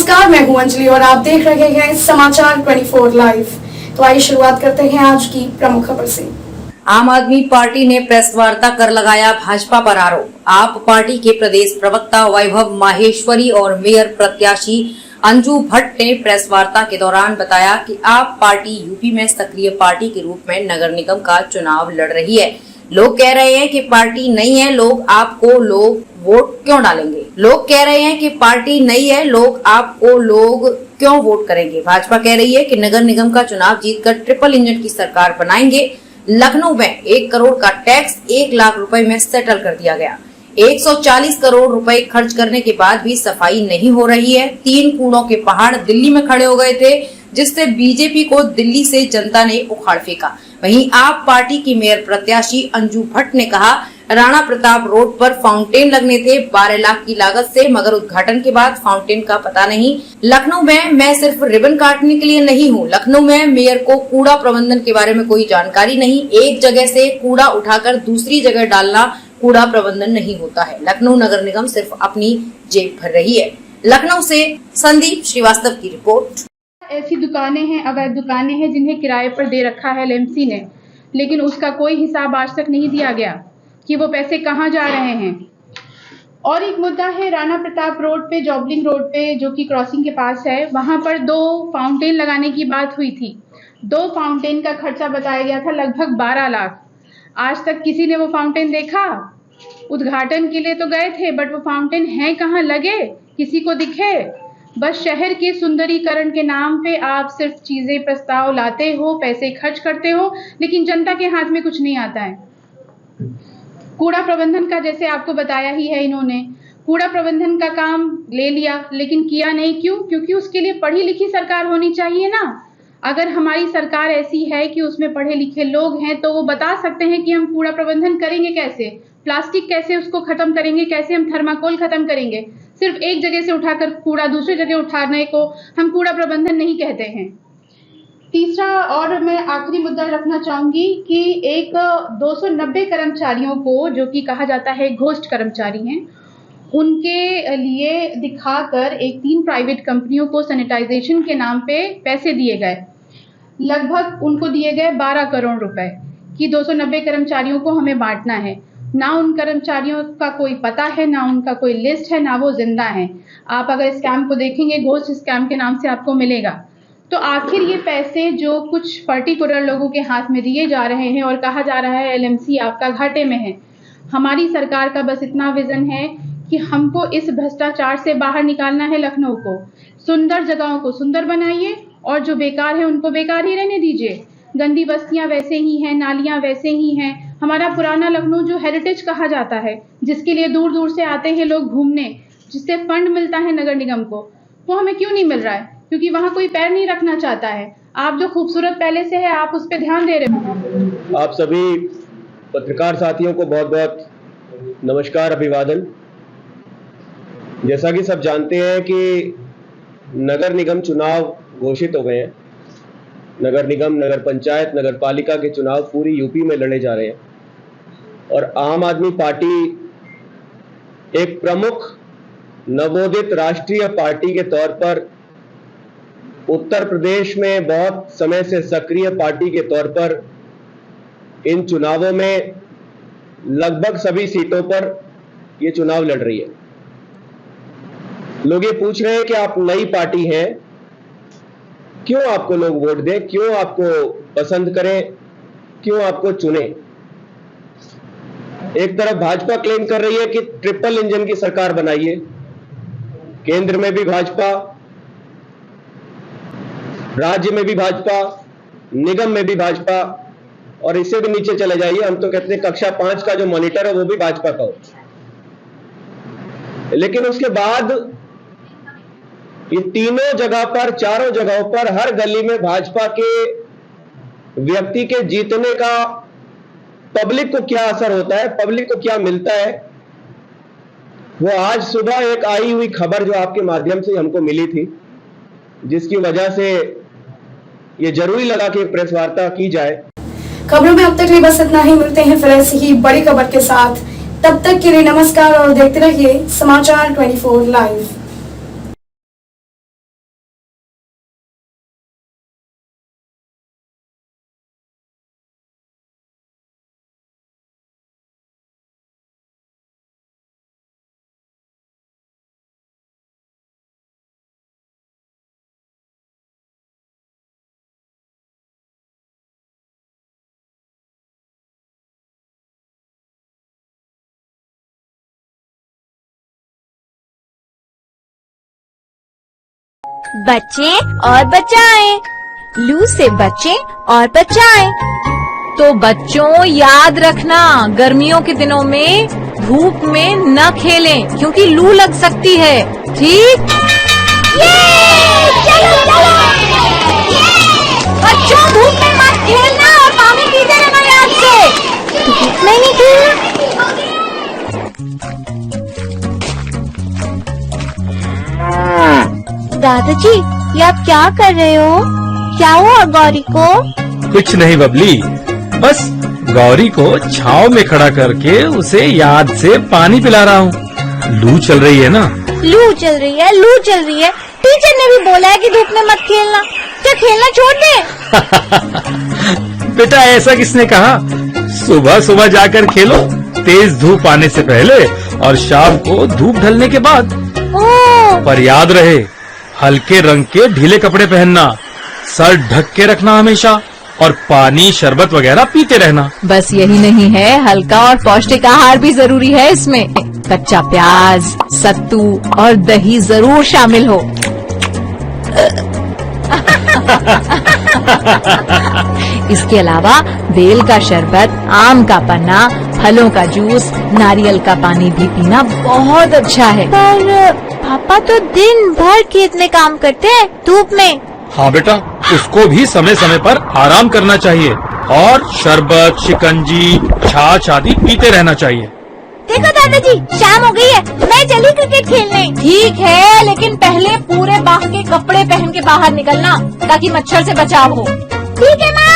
नमस्कार, मैं हूं अंजलि और आप देख रहे हैं समाचार 24 लाइव। तो आइए शुरुआत करते हैं आज की प्रमुख खबर से। आम आदमी पार्टी ने प्रेस वार्ता कर लगाया भाजपा पर आरोप। आप पार्टी के प्रदेश प्रवक्ता वैभव माहेश्वरी और मेयर प्रत्याशी अंजू भट्ट ने प्रेस वार्ता के दौरान बताया कि आप पार्टी यूपी में सक्रिय पार्टी के रूप में नगर निगम का चुनाव लड़ रही है। लोग कह रहे हैं कि पार्टी नहीं है, लोग आपको लोग वोट क्यों डालेंगे। लोग कह रहे हैं कि पार्टी नहीं है, लोग आपको लोग क्यों वोट करेंगे। भाजपा कह रही है कि नगर निगम का चुनाव जीतकर ट्रिपल इंजन की सरकार बनाएंगे। लखनऊ में 1 करोड़ का टैक्स 1 लाख रुपए में सेटल कर दिया गया। 140 करोड़ रुपए खर्च करने के बाद भी सफाई नहीं हो रही है। 3 कूड़ों के पहाड़ दिल्ली में खड़े हो गए थे, जिससे बीजेपी को दिल्ली से जनता ने उखाड़ फेंका। वहीं आप पार्टी की मेयर प्रत्याशी अंजू भट्ट ने कहा, राणा प्रताप रोड पर फाउंटेन लगने थे 12 लाख की लागत से, मगर उद्घाटन के बाद फाउंटेन का पता नहीं। लखनऊ में मैं सिर्फ रिबन काटने के लिए नहीं हूँ। लखनऊ में मेयर को कूड़ा प्रबंधन के बारे में कोई जानकारी नहीं। एक जगह से कूड़ा उठाकर दूसरी जगह डालना कूड़ा प्रबंधन नहीं होता है। लखनऊ नगर निगम सिर्फ अपनी जेब भर रही है। लखनऊ से संदीप श्रीवास्तव की रिपोर्ट। ऐसी दुकानें हैं, अवैध दुकानें हैं जिन्हें किराए पर दे रखा है एलएमसी ने, लेकिन उसका कोई हिसाब आज तक नहीं दिया गया कि वो पैसे कहाँ जा रहे हैं। और एक मुद्दा है राणा प्रताप रोड पे, जॉबलिंग रोड पे, जो कि क्रॉसिंग के पास है, वहां पर 2 फाउंटेन लगाने की बात हुई थी। 2 फाउंटेन का खर्चा बताया गया था लगभग 12 लाख। आज तक किसी ने वो फाउंटेन देखा? उद्घाटन के लिए तो गए थे, बट वो फाउंटेन है कहाँ, लगे किसी को दिखे? बस शहर के सुंदरीकरण के नाम पे आप सिर्फ चीजें प्रस्ताव लाते हो, पैसे खर्च करते हो, लेकिन जनता के हाथ में कुछ नहीं आता है। कूड़ा प्रबंधन का जैसे आपको बताया ही है, इन्होंने कूड़ा प्रबंधन का काम ले लिया, लेकिन किया नहीं। क्यों? क्योंकि उसके लिए पढ़ी लिखी सरकार होनी चाहिए ना। अगर हमारी सरकार ऐसी है कि उसमें पढ़े लिखे लोग हैं, तो वो बता सकते हैं कि हम कूड़ा प्रबंधन करेंगे कैसे, प्लास्टिक कैसे उसको खत्म करेंगे, कैसे हम थर्माकोल खत्म करेंगे। सिर्फ एक जगह से उठाकर कूड़ा दूसरी जगह उठाने को हम कूड़ा प्रबंधन नहीं कहते हैं। तीसरा और मैं आखिरी मुद्दा रखना चाहूंगी कि एक 290 कर्मचारियों को, जो कि कहा जाता है घोस्ट कर्मचारी हैं, उनके लिए दिखाकर एक 3 प्राइवेट कंपनियों को सैनिटाइजेशन के नाम पे पैसे दिए गए। लगभग उनको दिए गए 12 करोड़ रुपए कि 290 कर्मचारियों को हमें बांटना है। ना उन कर्मचारियों का कोई पता है, ना उनका कोई लिस्ट है, ना वो जिंदा है। आप अगर स्कैम को देखेंगे, घोस्ट स्कैम के नाम से आपको मिलेगा। तो आखिर ये पैसे जो कुछ पर्टिकुलर लोगों के हाथ में दिए जा रहे हैं और कहा जा रहा है एलएमसी आपका घाटे में है। हमारी सरकार का बस इतना विजन है कि हमको इस भ्रष्टाचार से बाहर निकालना है। लखनऊ को, सुंदर जगहों को सुंदर बनाइए और जो बेकार है उनको बेकार ही रहने दीजिए। गंदी बस्तियां वैसे ही हैं, नालियां वैसे ही हैं। हमारा पुराना लखनऊ जो हेरिटेज कहा जाता है, जिसके लिए दूर दूर से आते हैं लोग घूमने, जिससे फंड मिलता है नगर निगम को, वो हमें क्यों नहीं मिल रहा है? क्योंकि वहां कोई पैर नहीं रखना चाहता है। आप जो खूबसूरत पहले से है, आप उस पर ध्यान दे रहे हो। आप सभी पत्रकार साथियों को बहुत बहुत नमस्कार, अभिवादन। जैसा कि सब जानते हैं कि नगर निगम चुनाव घोषित हो गए हैं। नगर निगम, नगर पंचायत, नगर पालिका के चुनाव पूरी यूपी में लड़े जा रहे हैं और आम आदमी पार्टी एक प्रमुख नवोदित राष्ट्रीय पार्टी के तौर पर उत्तर प्रदेश में बहुत समय से सक्रिय पार्टी के तौर पर इन चुनावों में लगभग सभी सीटों पर ये चुनाव लड़ रही है। लोग ये पूछ रहे हैं कि आप नई पार्टी हैं, क्यों आपको लोग वोट दें, क्यों आपको पसंद करें, क्यों आपको चुने। एक तरफ भाजपा क्लेम कर रही है कि ट्रिपल इंजन की सरकार बनाइए, केंद्र में भी भाजपा, राज्य में भी भाजपा, निगम में भी भाजपा, और इससे भी नीचे चले जाइए, हम तो कहते हैं कक्षा 5 का जो मॉनिटर है वो भी भाजपा का हो। लेकिन उसके बाद ये तीनों जगह पर, चारों जगहों पर, हर गली में भाजपा के व्यक्ति के जीतने का पब्लिक को क्या असर होता है, पब्लिक को क्या मिलता है, वो आज सुबह एक आई हुई खबर जो आपके माध्यम से हमको मिली थी, जिसकी वजह से ये जरूरी लगा कि एक प्रेस वार्ता की जाए। खबरों में अब तक लिए बस इतना ही। मिलते हैं फिर ऐसी ही बड़ी खबर के साथ। तब तक के लिए नमस्कार और देखते रहिए समाचार 24 लाइव। बचें और बचाएं, लू से बचें और बचाएं। तो बच्चों याद रखना, गर्मियों के दिनों में धूप में न खेलें क्योंकि लू लग सकती है, ठीक? चलो चलो, बच्चों धूप में मत खेलना और पानी पीते रहना याद से। धूप में नहीं खेलना। दादाजी, ये आप क्या कर रहे हो? क्या हुआ गौरी को? कुछ नहीं बबली, बस गौरी को छाव में खड़ा करके उसे याद से पानी पिला रहा हूँ। लू चल रही है ना? लू चल रही है, लू चल रही है। टीचर ने भी बोला है कि धूप में मत खेलना। क्या खेलना छोड़ दे? बेटा ऐसा किसने कहा? सुबह सुबह जाकर खेलो, तेज धूप आने से पहले और शाम को धूप ढलने के बाद। ओह, पर याद रहे, हल्के रंग के ढीले कपड़े पहनना, सर ढक के रखना हमेशा और पानी शरबत वगैरह पीते रहना। बस यही नहीं है, हल्का और पौष्टिक आहार भी जरूरी है इसमें। कच्चा प्याज, सत्तू और दही जरूर शामिल हो। इसके अलावा बेल का शरबत, आम का पन्ना, फलों का जूस, नारियल का पानी भी पीना बहुत अच्छा है। पर पापा तो दिन भर खेत में काम करते हैं, धूप में। हाँ बेटा, उसको भी समय समय पर आराम करना चाहिए और शरबत, शिकंजी, छाछ आदि पीते रहना चाहिए। देखो दादाजी, शाम हो गई है, मैं चली क्रिकेट खेलने। ठीक है, लेकिन पहले पूरे बाह के कपड़े पहन के बाहर निकलना ताकि मच्छर से बचाव हो। ठीक है माँ।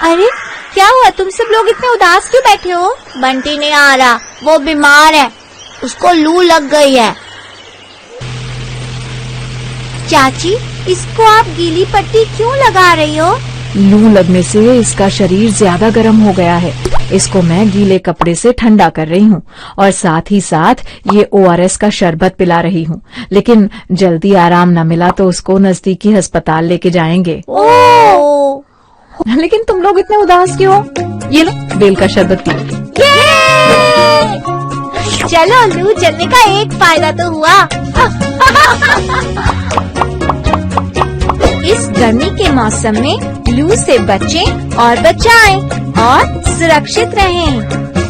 अरे क्या हुआ, तुम सब लोग इतने उदास क्यों बैठे हो? बंटी नहीं आ रहा, वो बीमार है, उसको लू लग गई है। चाची, इसको आप गीली पट्टी क्यों लगा रही हो? लू लगने से इसका शरीर ज्यादा गर्म हो गया है, इसको मैं गीले कपड़े से ठंडा कर रही हूँ और साथ ही साथ ये ORS का शरबत पिला रही हूँ। लेकिन जल्दी आराम न मिला तो उसको नजदीकी अस्पताल लेके जाएंगे। ओह, लेकिन तुम लोग इतने उदास क्यों हो? ये लो बेल का शरबत पी। चलो, लू चलने का एक फायदा तो हुआ। इस गर्मी के मौसम में लू से बचें और बचाएं और सुरक्षित रहें।